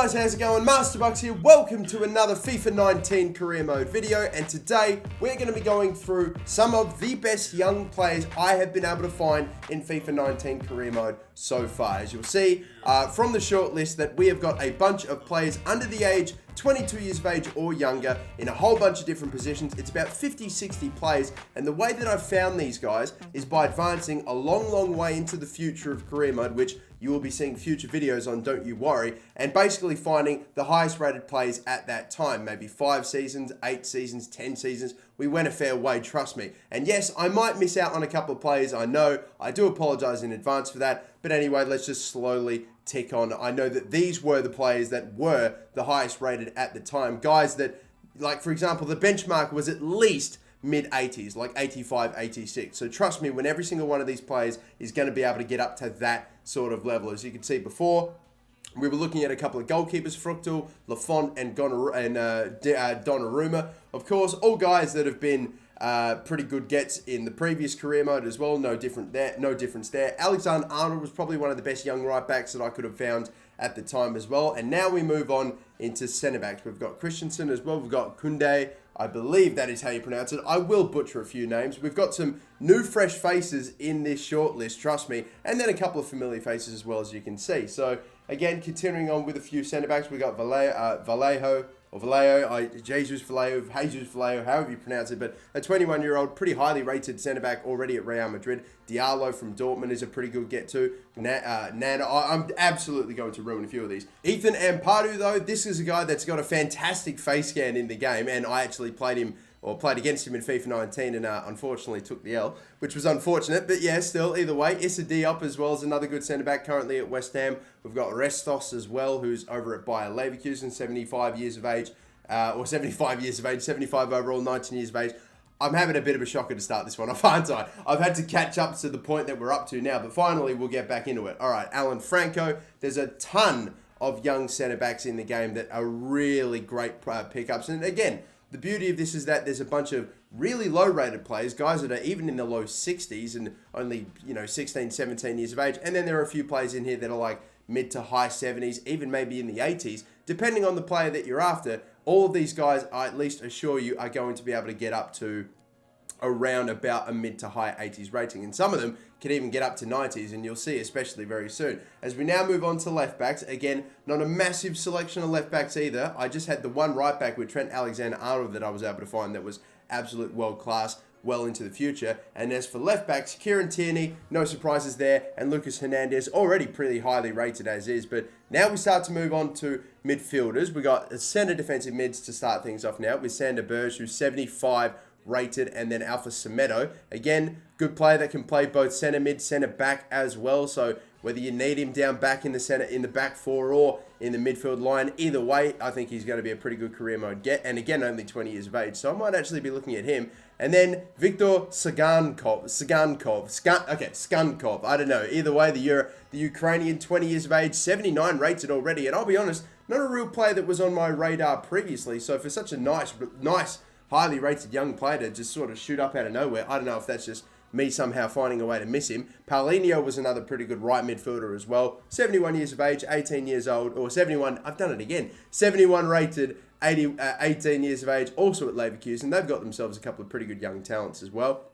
guys, how's it going? MasterBucks here. Welcome to another FIFA 19 career mode video, and today we're going to be going through some of the best young players I have been able to find in FIFA 19 career mode so far. As you'll see from the short list that we have got a bunch of players under the age 22 years of age or younger in a whole bunch of different positions. It's about 50-60 players, and the way that I've found these guys is by advancing a long way into the future of career mode, which you will be seeing future videos on, don't you worry, and basically finding the highest rated players at that time. Maybe 5 seasons, 8 seasons, 10 seasons. We went a fair way, trust me. And yes, I might miss out on a couple of players, I know. I do apologize in advance for that. But anyway, let's just slowly tick on. I know that these were the players that were the highest rated at the time. Guys that, like for example, the benchmark was at least mid-80s, like 85, 86. So trust me, when every single one of these players is going to be able to get up to that sort of level. As you can see before, we were looking at a couple of goalkeepers, Fructal, Lafont, and Donnarumma. Of course, all guys that have been pretty good gets in the previous career mode as well. No difference there. Alexander-Arnold was probably one of the best young right backs that I could have found at the time as well. And now we move on into centre backs. We've got Christensen as well. We've got Kunde. I believe that is how you pronounce it. I will butcher a few names. We've got some new fresh faces in this short list, trust me. And then a couple of familiar faces as well, as you can see. So again, continuing on with a few centre backs, we got Jesus Vallejo, however you pronounce it, but a 21-year-old, pretty highly rated centre-back already at Real Madrid. Diallo from Dortmund is a pretty good get too. Nana, I'm absolutely going to ruin a few of these. Ethan Ampadu, though, this is a guy that's got a fantastic face scan in the game, and I actually played against him in FIFA 19 and unfortunately took the L, which was unfortunate, but yeah, still, either way. Issa Diop as well as another good centre-back currently at West Ham. We've got Restos as well, who's over at Bayer Leverkusen, 75 years of age, 75 overall, 19 years of age. I'm having a bit of a shocker to start this one off, aren't I? I've had to catch up to the point that we're up to now, but finally we'll get back into it. All right, Alan Franco. There's a ton of young centre-backs in the game that are really great pickups, and again, the beauty of this is that there's a bunch of really low-rated players, guys that are even in the low 60s and only, 16, 17 years of age. And then there are a few players in here that are like mid to high 70s, even maybe in the 80s. Depending on the player that you're after, all of these guys, I at least assure you, are going to be able to get up to around about a mid to high 80s rating. And some of them can even get up to 90s, and you'll see especially very soon. As we now move on to left backs, again, not a massive selection of left backs either. I just had the one right back with Trent Alexander-Arnold that I was able to find that was absolute world class, well into the future. And as for left backs, Kieran Tierney, no surprises there, and Lucas Hernandez, already pretty highly rated as is. But now we start to move on to midfielders. We got centre defensive mids to start things off now with Sander Berge, who's 75 rated, and then Alpha Semedo. Again, good player that can play both centre mid, centre back as well. So whether you need him down back in the centre, in the back four, or in the midfield line, either way, I think he's going to be a pretty good career mode get. And again, only 20 years of age, so I might actually be looking at him. And then Viktor Skankov. I don't know. Either way, the Ukrainian, 20 years of age, 79 rated already. And I'll be honest, not a real player that was on my radar previously. So for such a nice, highly rated young player to just sort of shoot up out of nowhere, I don't know if that's just me somehow finding a way to miss him. Paulinho was another pretty good right midfielder as well. 71 years of age, 18 years old, or 71, I've done it again. 71 rated, 18 years of age, also at Leverkusen. They've got themselves a couple of pretty good young talents as well.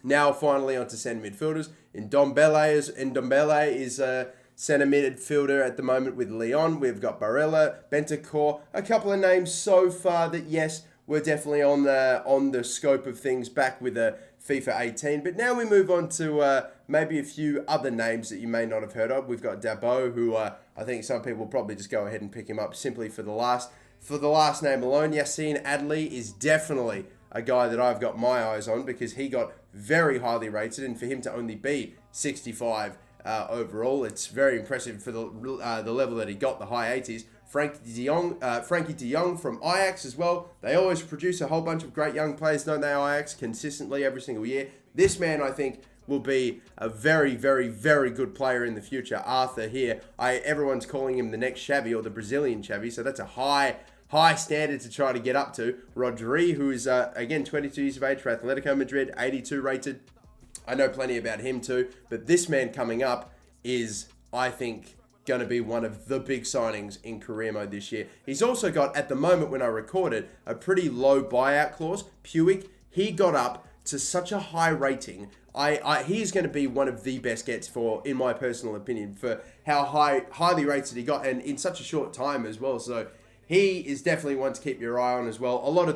Now finally onto centre midfielders. Ndombele is a centre midfielder at the moment with Lyon. We've got Barella, Bentancur, a couple of names so far that, yes, we're definitely on the scope of things back with a FIFA 18. But now we move on to maybe a few other names that you may not have heard of. We've got Dabo, who I think some people will probably just go ahead and pick him up simply for the last name alone. Yassine Adli is definitely a guy that I've got my eyes on because he got very highly rated, and for him to only be 65 overall, it's very impressive for the level that he got, the high 80s. Frankie de Jong from Ajax as well. They always produce a whole bunch of great young players, don't they, Ajax, consistently every single year. This man, I think, will be a very, very, very good player in the future. Arthur here, everyone's calling him the next Xavi or the Brazilian Xavi, so that's a high standard to try to get up to. Rodri, who is, again, 22 years of age for Atletico Madrid, 82 rated. I know plenty about him too, but this man coming up is, I think, going to be one of the big signings in career mode this year. He's also got, at the moment when I recorded, a pretty low buyout clause. Puig, he got up to such a high rating. He is going to be one of the best gets for, in my personal opinion, for how highly rated he got, and in such a short time as well. So he is definitely one to keep your eye on as well. A lot of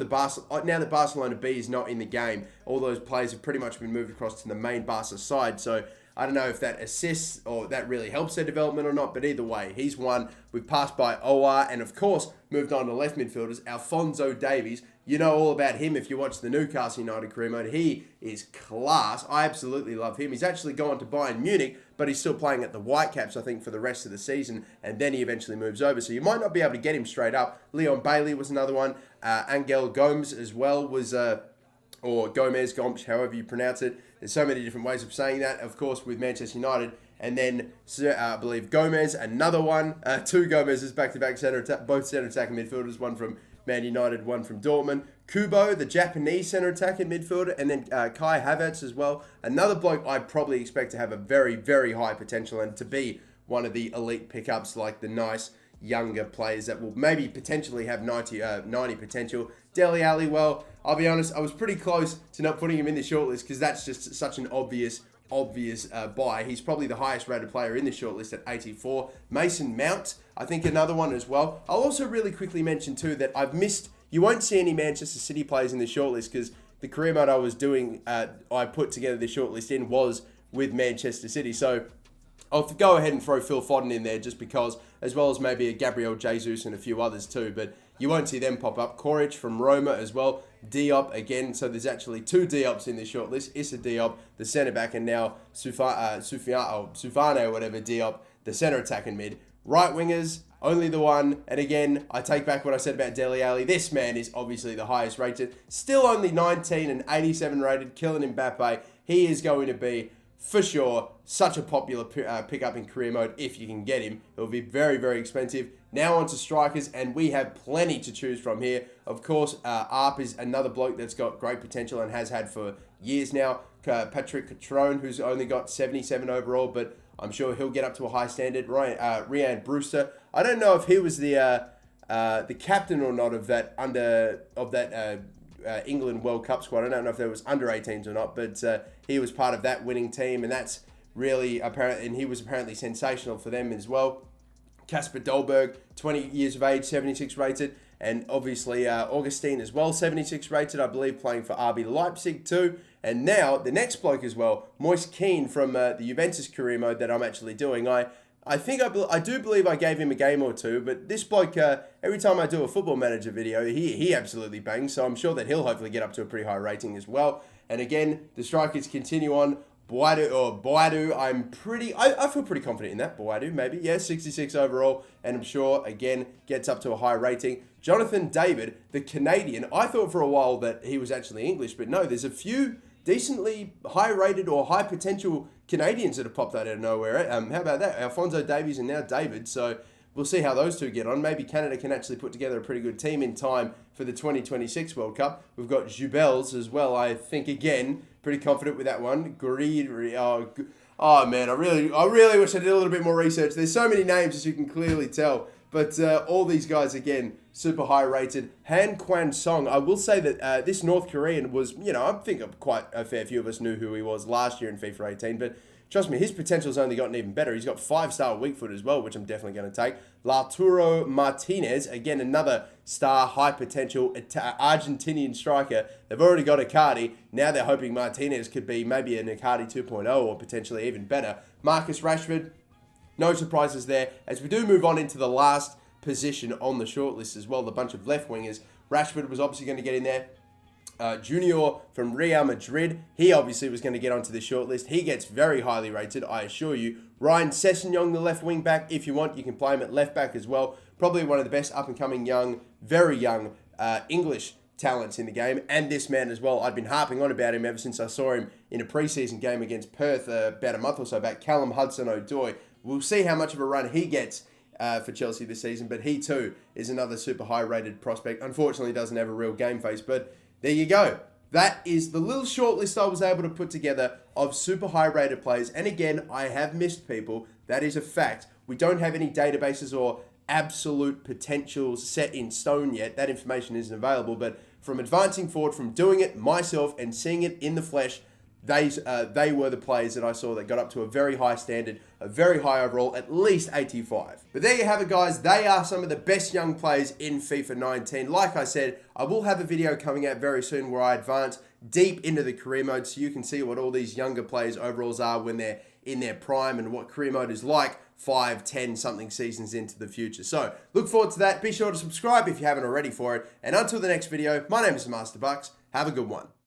now that Barcelona B is not in the game, all those players have pretty much been moved across to the main Barca side. So I don't know if that assists or that really helps their development or not, but either way, he's one. We've passed by OR and, of course, moved on to left midfielders. Alphonso Davies, you know all about him if you watch the Newcastle United career mode. He is class. I absolutely love him. He's actually gone to Bayern Munich, but he's still playing at the Whitecaps, I think, for the rest of the season, and then he eventually moves over. So you might not be able to get him straight up. Leon Bailey was another one. Angel Gomes as well was... or Gomez, Gomsh, however you pronounce it. There's so many different ways of saying that, of course, with Manchester United. And then, I believe, Gomez, another one. Two Gomez's back-to-back both centre-attacking midfielders, one from Man United, one from Dortmund. Kubo, the Japanese centre-attacking midfielder, and then Kai Havertz as well. Another bloke I probably expect to have a very, very high potential and to be one of the elite pickups, like the nice younger players that will maybe potentially have 90 potential. Dele Alli, well, I'll be honest, I was pretty close to not putting him in the shortlist because that's just such an obvious buy. He's probably the highest rated player in the shortlist at 84. Mason Mount, I think another one as well. I'll also really quickly mention too that I've missed, you won't see any Manchester City players in the shortlist because the career mode I was doing, I put together the shortlist in was with Manchester City. So I'll go ahead and throw Phil Foden in there just because, as well as maybe a Gabriel Jesus and a few others too, but you won't see them pop up. Koric from Roma as well. Diop again, so there's actually two Diops in this shortlist. Issa Diop, the centre-back, and now Sufane, whatever, Diop, the centre-attacking mid. Right wingers, only the one, and again, I take back what I said about Dele Alli. This man is obviously the highest rated. Still only 19 and 87 rated, Kylian Mbappe. He is going to be, for sure, such a popular pickup in career mode if you can get him. It will be very, very expensive. Now on to strikers, and we have plenty to choose from here. Of course, Arp is another bloke that's got great potential and has had for years now. Patrick Catrone, who's only got 77 overall, but I'm sure he'll get up to a high standard. Ryan Brewster. I don't know if he was the captain or not of that England World Cup squad. I don't know if there was under 18s or not, but he was part of that winning team, and that's really apparent. And he was apparently sensational for them as well. Kasper Dolberg, 20 years of age, 76 rated, and obviously Augustine as well, 76 rated, I believe, playing for RB Leipzig too. And now the next bloke as well, Moise Kean from the Juventus career mode that I'm actually doing. I do believe I gave him a game or two, but this bloke, every time I do a Football Manager video, he absolutely bangs, so I'm sure that he'll hopefully get up to a pretty high rating as well. And again, the strikers continue on. Boadu, I feel pretty confident in that. Boadu, maybe. Yeah, 66 overall, and I'm sure, again, gets up to a high rating. Jonathan David, the Canadian, I thought for a while that he was actually English, but no, there's a few decently high-rated or high-potential Canadians that have popped out of nowhere. How about that? Alphonso Davies and now David, so we'll see how those two get on. Maybe Canada can actually put together a pretty good team in time for the 2026 World Cup. We've got Jubels as well, I think, again, pretty confident with that one. Oh man, I really wish I did a little bit more research. There's so many names, as you can clearly tell. But all these guys, again, super high rated. Han Kwan Song, I will say that this North Korean was, I think quite a fair few of us knew who he was last year in FIFA 18. But trust me, his potential's only gotten even better. He's got 5-star weak foot as well, which I'm definitely going to take. Lautaro Martinez, again, another star, high potential Argentinian striker. They've already got Icardi. Now they're hoping Martinez could be maybe an Icardi 2.0 or potentially even better. Marcus Rashford, no surprises there. As we do move on into the last position on the shortlist as well, the bunch of left wingers, Rashford was obviously going to get in there. Junior from Real Madrid, he obviously was going to get onto the shortlist. He gets very highly rated, I assure you. Ryan Sessegnon, the left wing back, if you want, you can play him at left back as well. Probably one of the best up-and-coming very young English talents in the game. And this man as well, I've been harping on about him ever since I saw him in a preseason game against Perth about a month or so back. Callum Hudson-Odoi. We'll see how much of a run he gets for Chelsea this season, but he too is another super high-rated prospect. Unfortunately, doesn't have a real game face, but there you go. That is the little short list I was able to put together of super high-rated players. And again, I have missed people. That is a fact. We don't have any databases or absolute potentials set in stone yet. That information isn't available, but from advancing forward, from doing it myself and seeing it in the flesh, they were the players that I saw that got up to a very high standard, a very high overall, at least 85. But there you have it, guys. They are some of the best young players in FIFA 19. Like I said, I will have a video coming out very soon where I advance deep into the career mode so you can see what all these younger players' overalls are when they're in their prime and what career mode is like 5, 10 something seasons into the future. So look forward to that. Be sure to subscribe if you haven't already for it. And until the next video, my name is MasterBucks. Have a good one.